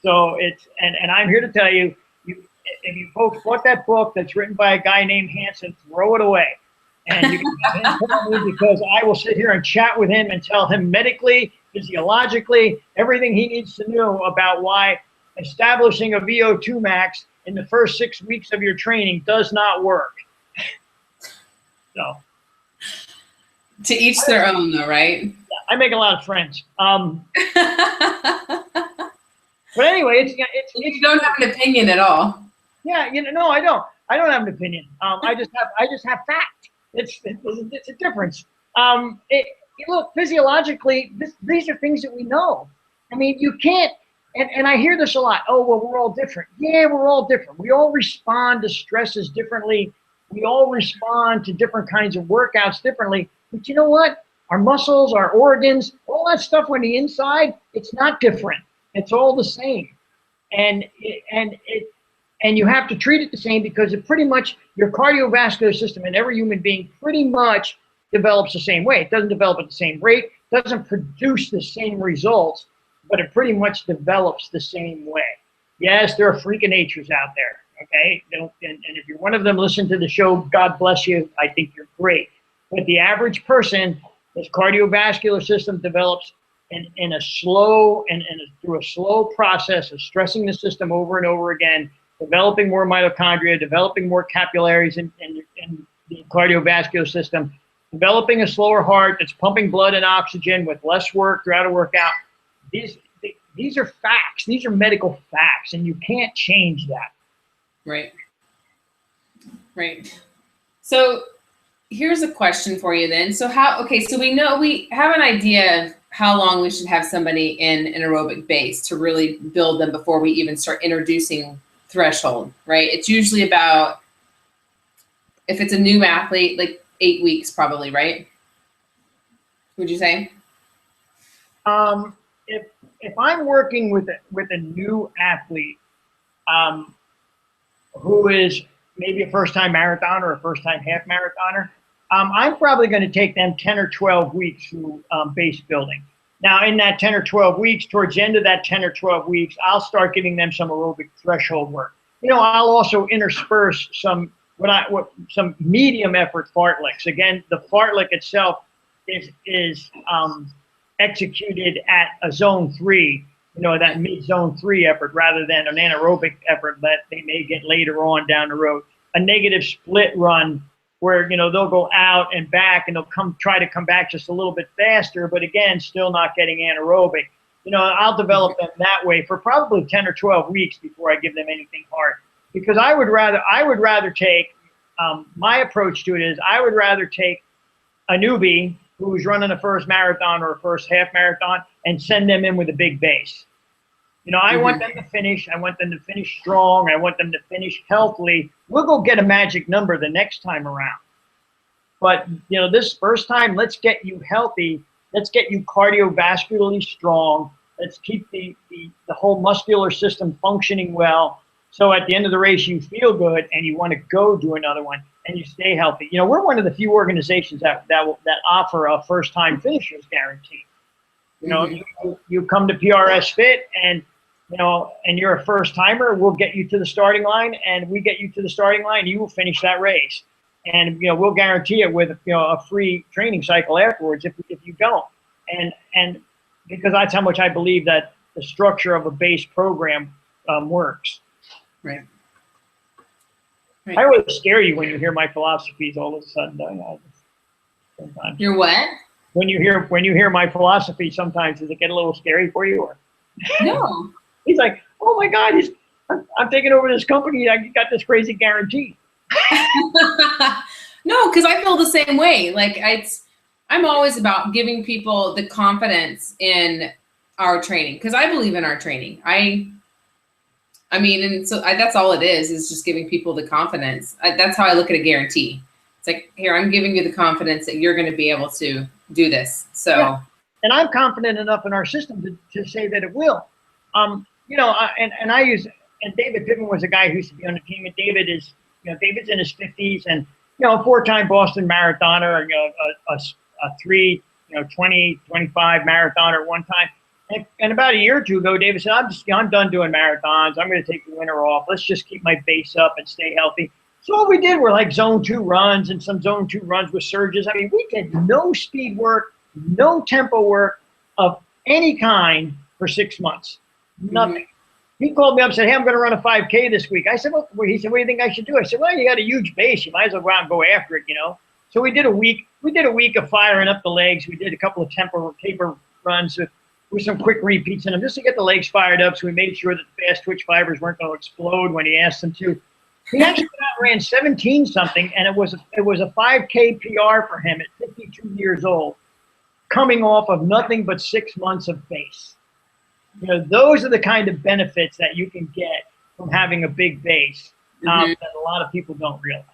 [SPEAKER 1] So and I'm here to tell you, if you folks bought that book that's written by a guy named Hansen, throw it away. And you can have him call me, because I will sit here and chat with him and tell him medically, physiologically, everything he needs to know about why establishing a VO2 max in the first 6 weeks of your training does not work. So.
[SPEAKER 2] To each their own, though, right?
[SPEAKER 1] I make a lot of friends. But anyway,
[SPEAKER 2] you don't have an opinion at all.
[SPEAKER 1] Yeah, no, I don't. I don't have an opinion. I just have fact. It's a difference. Look, physiologically, these are things that we know. I mean, you can't. And I hear this a lot. Oh, well, we're all different. Yeah, we're all different. We all respond to stresses differently. We all respond to different kinds of workouts differently. But you know what? Our muscles, our organs, all that stuff on the inside, it's not different. It's all the same. And you have to treat it the same, because it pretty much, your cardiovascular system in every human being pretty much develops the same way. It doesn't develop at the same rate, doesn't produce the same results, but it pretty much develops the same way. Yes, there are freak of natures out there, okay? And if you're one of them, listen to the show, God bless you, I think you're great. But the average person, his cardiovascular system develops in a slow, through a slow process of stressing the system over and over again, developing more mitochondria, developing more capillaries in the cardiovascular system, developing a slower heart that's pumping blood and oxygen with less work throughout a workout. These are facts. These are medical facts, and you can't change that.
[SPEAKER 2] Right. Right. So here's a question for you then. So so we know, we have an idea of how long we should have somebody in an aerobic base to really build them before we even start introducing threshold, right? It's usually about, if it's a new athlete, like 8 weeks probably, right? Would you say?
[SPEAKER 1] If I'm working with a new athlete who is maybe a first-time marathoner or a first-time half marathoner, I'm probably going to take them 10 or 12 weeks through base building. Now, in that 10 or 12 weeks, towards the end of that 10 or 12 weeks, I'll start giving them some aerobic threshold work. I'll also intersperse some medium effort fartleks. Again, the fartlek itself is executed at a zone 3, that mid-zone 3 effort, rather than an anaerobic effort that they may get later on down the road. A negative split run where, they'll go out and back, and they'll try to come back just a little bit faster, but again, still not getting anaerobic. I'll develop them that way for probably 10 or 12 weeks before I give them anything hard. Because I would rather take, my approach to it is, I would rather take a newbie who's running a first marathon or a first half marathon and send them in with a big base. I want them to finish. I want them to finish strong. I want them to finish healthily. We'll go get a magic number the next time around. But, this first time, let's get you healthy. Let's get you cardiovascularly strong. Let's keep the whole muscular system functioning well. So at the end of the race, you feel good and you want to go do another one and you stay healthy. We're one of the few organizations that offer a first-time finishers guarantee. You come to PRS Fit and you're a first timer, we'll get you to the starting line, and we get you to the starting line, you will finish that race. And, we'll guarantee it with, a free training cycle afterwards if you don't. And because that's how much I believe that the structure of a base program works.
[SPEAKER 2] Right.
[SPEAKER 1] I always scare you when you hear my philosophies all of a sudden. Sometimes.
[SPEAKER 2] You're what?
[SPEAKER 1] When you hear my philosophy, sometimes does it get a little scary for you? Or
[SPEAKER 2] no.
[SPEAKER 1] He's like, oh my God, I'm taking over this company. I got this crazy guarantee.
[SPEAKER 2] No, because I feel the same way. Like I'm always about giving people the confidence in our training, because I believe in our training. I mean, and so that's all it is just giving people the confidence. That's how I look at a guarantee. It's like, here, I'm giving you the confidence that you're going to be able to do this. So,
[SPEAKER 1] yeah. And I'm confident enough in our system to say that it will. You know, and I use, and David Pittman was a guy who used to be on the team, and David is, you know, David's in his 50s, and, you know, a 4-time Boston marathoner, you know, a 20, 25 marathoner one time. And about a year or two ago, David said, I'm done doing marathons. I'm going to take the winter off. Let's just keep my base up and stay healthy. So what we did were like zone 2 runs and some zone 2 runs with surges. I mean, we did no speed work, no tempo work of any kind for 6 months. Nothing. Mm-hmm. He called me up and said, hey, I'm going to run a 5K this week. I said, well, he said, what do you think I should do? I said, well, you got a huge base. You might as well go out and go after it, you know. So we did a week of firing up the legs. We did a couple of taper runs with some quick repeats in them just to get the legs fired up. So we made sure that the fast twitch fibers weren't going to explode when he asked them to. He actually ran 17 something, and it was a 5K PR for him at 52 years old, coming off of nothing but 6 months of base. You know, those are the kind of benefits that you can get from having a big base that a lot of people don't realize.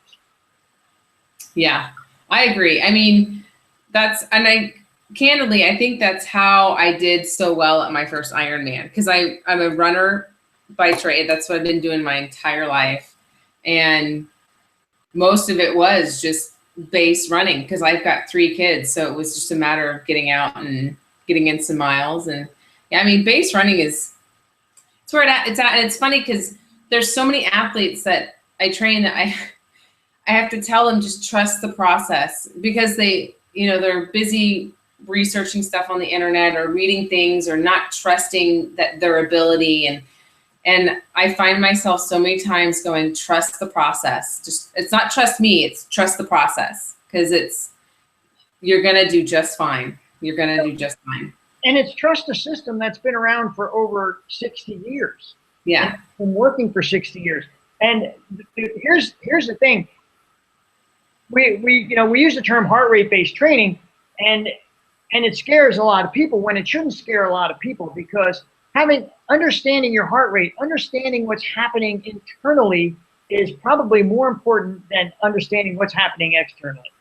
[SPEAKER 2] Yeah, I agree. I mean, candidly, I think that's how I did so well at my first Ironman, because I'm a runner by trade. That's what I've been doing my entire life. And most of it was just base running, because I've got 3 kids. So it was just a matter of getting out and getting in some miles. And yeah, I mean, base running it's where it's at. And it's funny because there's so many athletes that I train that I have to tell them just trust the process, because they're busy researching stuff on the internet or reading things or not trusting that their ability. And I find myself so many times going, trust the process. It's not trust me, it's trust the process, because you're going to do just fine. You're going to do just fine.
[SPEAKER 1] And it's trust a system that's been around for over 60 years.
[SPEAKER 2] Yeah.
[SPEAKER 1] It's been working for 60 years. And here's the thing. We use the term heart rate based training, and it scares a lot of people when it shouldn't scare a lot of people, because understanding your heart rate, understanding what's happening internally is probably more important than understanding what's happening externally.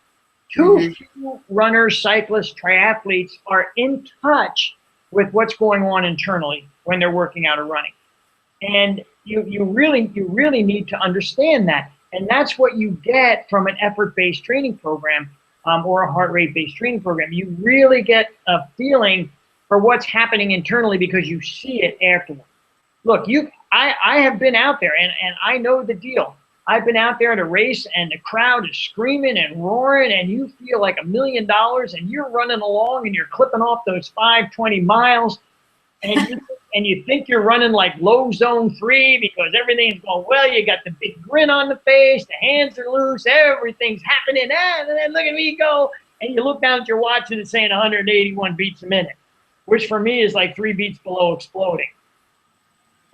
[SPEAKER 1] Too few runners, cyclists, triathletes are in touch with what's going on internally when they're working out or running. And you really need to understand that. And that's what you get from an effort-based training program or a heart rate-based training program. You really get a feeling for what's happening internally because you see it afterward. Look, I have been out there, and I know the deal. I've been out there at a race, and the crowd is screaming and roaring, and you feel like $1 million, and you're running along, and you're clipping off those 5:20 miles, and you think you're running like low zone 3 because everything's going well. You got the big grin on the face, the hands are loose, everything's happening, and then look at me go. And you look down at your watch and it's saying 181 beats a minute, which for me is like 3 beats below exploding.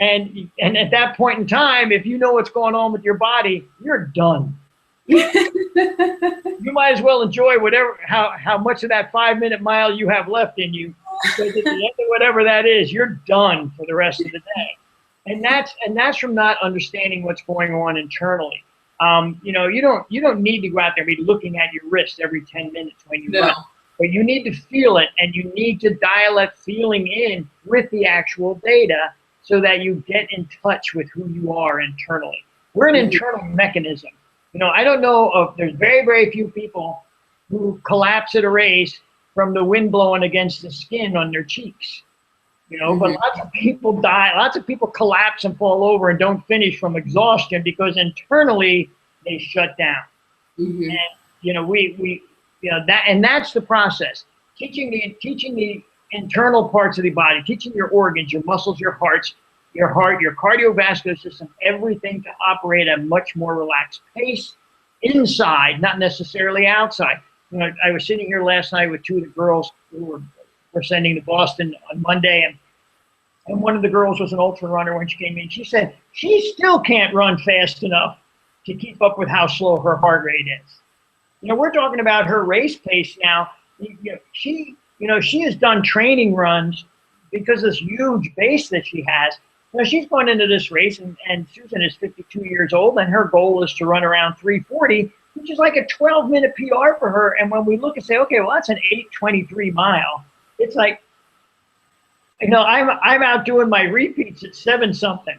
[SPEAKER 1] And at that point in time, if you know what's going on with your body, you're done. You might as well enjoy how much of that 5-minute mile you have left in you, because at the end of whatever that is, you're done for the rest of the day. And that's from not understanding what's going on internally. You don't need to go out there and be looking at your wrist every 10 minutes when you run. But you need to feel it, and you need to dial that feeling in with the actual data so that you get in touch with who you are internally. We're an internal mechanism. I don't know there's very, very few people who collapse at a race from the wind blowing against the skin on their cheeks. But lots of people die. Lots of people collapse and fall over and don't finish from exhaustion because internally they shut down. And that's the process. Teaching the internal parts of the body, teaching your organs, your muscles, your heart, your cardiovascular system, everything to operate at a much more relaxed pace inside, not necessarily outside. I was sitting here last night with 2 of the girls who were sending to Boston on Monday, and one of the girls was an ultra runner. When she came in, she said she still can't run fast enough to keep up with how slow her heart rate is. We're talking about her race pace now. She has done training runs because this huge base that she has. She's going into this race, and Susan is 52 years old, and her goal is to run around 3:40, which is like a 12-minute PR for her. And when we look and say, okay, well, that's an 8:23 mile, it's like, I'm out doing my repeats at 7-something.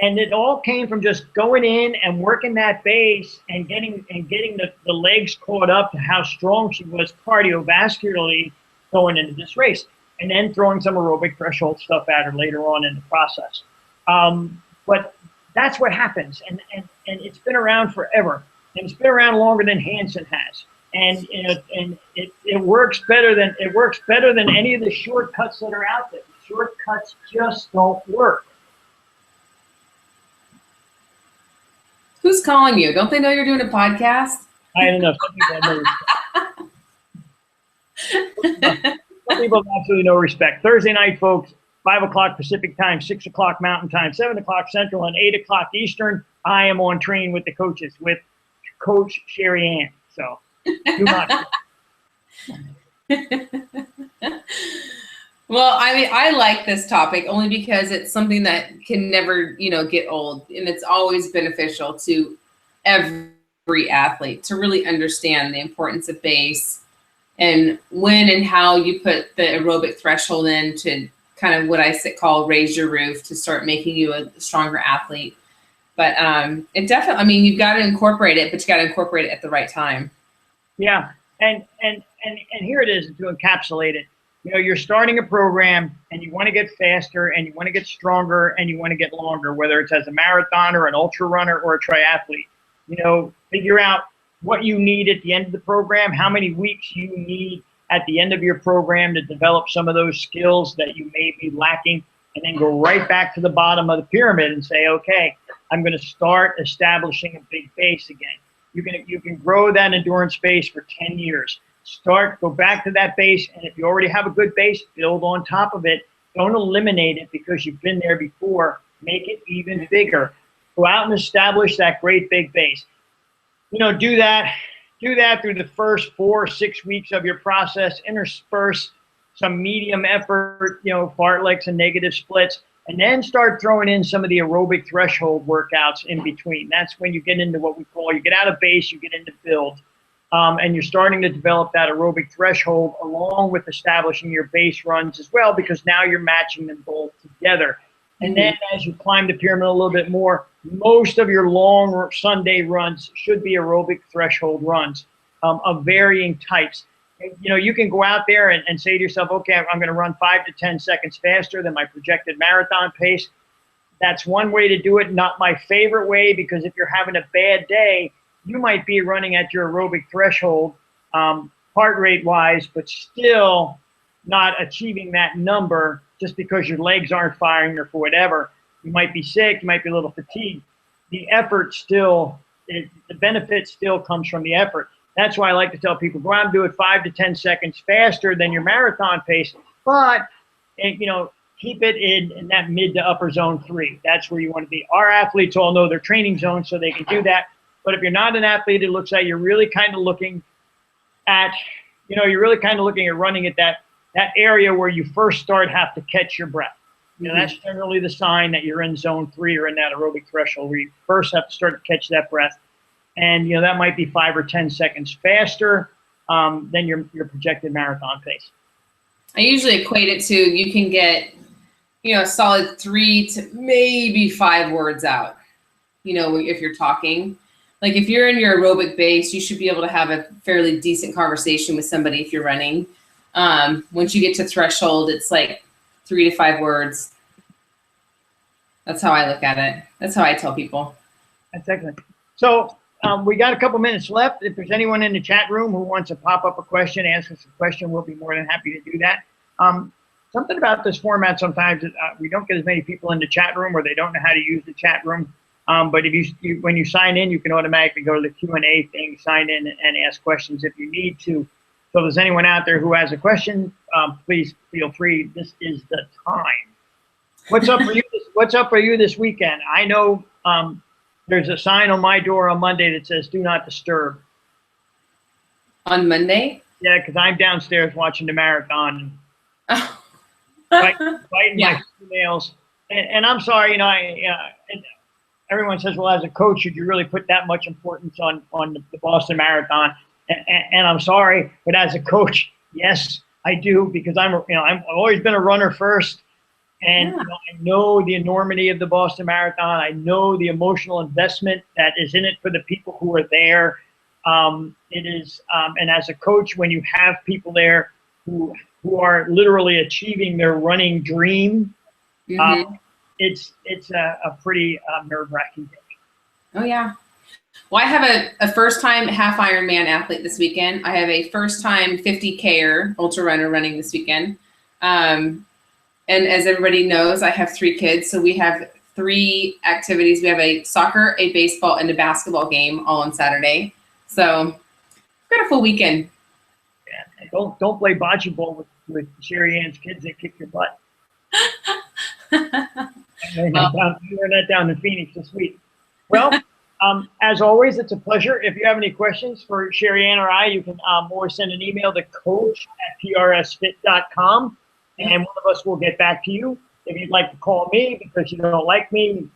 [SPEAKER 1] And it all came from just going in and working that base and getting the legs caught up to how strong she was cardiovascularly going into this race, and then throwing some aerobic threshold stuff at her later on in the process. But that's what happens, and it's been around forever, and it's been around longer than Hansen has, and it works better than any of the shortcuts that are out there. The shortcuts just don't work.
[SPEAKER 2] Who's calling you? Don't they know you're doing a podcast?
[SPEAKER 1] I don't know. Some people have absolutely no respect. Thursday night, folks, 5 o'clock Pacific time, 6 o'clock Mountain time, 7 o'clock Central, and 8 o'clock Eastern. I am on Train with the Coaches with Coach Sherry Ann. So do not.
[SPEAKER 2] Well, I mean, I like this topic only because it's something that can never, get old. And it's always beneficial to every athlete to really understand the importance of base and when and how you put the aerobic threshold in to kind of what I call raise your roof to start making you a stronger athlete. But it definitely, I mean, you've got to incorporate it, but you got to incorporate it at the right time.
[SPEAKER 1] Yeah. And here it is to encapsulate it. You're starting a program and you want to get faster and you want to get stronger and you want to get longer, whether it's as a marathoner, an ultra runner, or a triathlete. Figure out what you need at the end of the program, how many weeks you need at the end of your program to develop some of those skills that you may be lacking, and then go right back to the bottom of the pyramid and say, okay, I'm going to start establishing a big base again. You can grow that endurance base for 10 years. Go back to that base, and if you already have a good base, build on top of it. Don't eliminate it because you've been there before. Make it even bigger. Go out and establish that great big base. Do that through the first 4 or 6 weeks of your process. Intersperse some medium effort, fartleks and negative splits, and then start throwing in some of the aerobic threshold workouts in between. That's when you get into what we call, you get out of base, you get into build. And you're starting to develop that aerobic threshold along with establishing your base runs as well, because now you're matching them both together. And then as you climb the pyramid a little bit more, most of your long Sunday runs should be aerobic threshold runs of varying types. You can go out there and say to yourself, okay, I'm going to run 5 to 10 seconds faster than my projected marathon pace. That's one way to do it. Not my favorite way, because if you're having a bad day, you might be running at your aerobic threshold heart rate wise, but still not achieving that number just because your legs aren't firing or for whatever. You might be sick, you might be a little fatigued. The effort still, the benefit still comes from the effort. That's why I like to tell people, go out and do it 5 to 10 seconds faster than your marathon pace, but keep it in that mid to upper zone 3. That's where you want to be. Our athletes all know their training zone, so they can do that. But if you're not an athlete, it looks like you're really kind of looking at, running at that area where you first have to catch your breath. That's generally the sign that you're in zone 3 or in that aerobic threshold where you first have to start to catch that breath. And, that might be 5 or 10 seconds faster than your projected marathon pace.
[SPEAKER 2] I usually equate it to, you can get, a solid 3 to maybe 5 words out, if you're talking. Like if you're in your aerobic base, you should be able to have a fairly decent conversation with somebody if you're running. Once you get to threshold, it's like 3 to 5 words. That's how I look at it. That's how I tell people.
[SPEAKER 1] That's excellent. So we got a couple minutes left. If there's anyone in the chat room who wants to pop up a question, ask us a question, we'll be more than happy to do that. Something about this format sometimes, we don't get as many people in the chat room, or they don't know how to use the chat room. But if when you sign in, you can automatically go to the Q&A thing, sign in, and ask questions if you need to. So if there's anyone out there who has a question, please feel free. This is the time. What's up for you? What's up for you this weekend? I know there's a sign on my door on Monday that says "Do not disturb."
[SPEAKER 2] On Monday?
[SPEAKER 1] Yeah, because I'm downstairs watching the marathon.
[SPEAKER 2] Oh.
[SPEAKER 1] biting
[SPEAKER 2] Yeah.
[SPEAKER 1] my fingernails. And I'm sorry, everyone says, well, as a coach, should you really put that much importance on the Boston Marathon? And I'm sorry, but as a coach, yes, I do, because I've always been a runner first. And I know the enormity of the Boston Marathon. I know the emotional investment that is in it for the people who are there. It is, and as a coach, when you have people there who are literally achieving their running dream, it's a pretty nerve-wracking thing.
[SPEAKER 2] Oh yeah. Well, I have a first-time half Ironman athlete this weekend. I have a first-time 50K ultra runner running this weekend. And as everybody knows, I have 3 kids, so we have 3 activities. We have a soccer, a baseball, and a basketball game all on Saturday. So we've got a full weekend.
[SPEAKER 1] Yeah, don't play bocce ball with Sherry Ann's kids. They kick your butt. I learned that down in Phoenix this week. Well, as always, it's a pleasure. If you have any questions for Sherry Ann or I, you can always send an email to coach@prsfit.com. And one of us will get back to you. If you'd like to call me because you don't like me,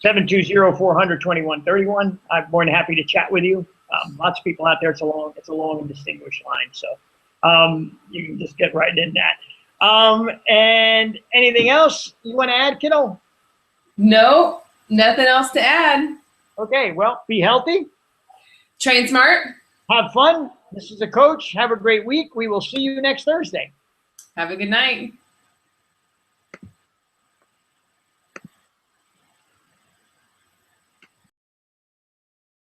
[SPEAKER 1] 720-400-2131. I'm more than happy to chat with you. Lots of people out there. It's a long and distinguished line. So you can just get right in that. And anything else you want to add, kiddo?
[SPEAKER 2] No, nothing else to add.
[SPEAKER 1] Okay, well, be healthy.
[SPEAKER 2] Train smart.
[SPEAKER 1] Have fun. This is a coach. Have a great week. We will see you next Thursday.
[SPEAKER 2] Have a good night.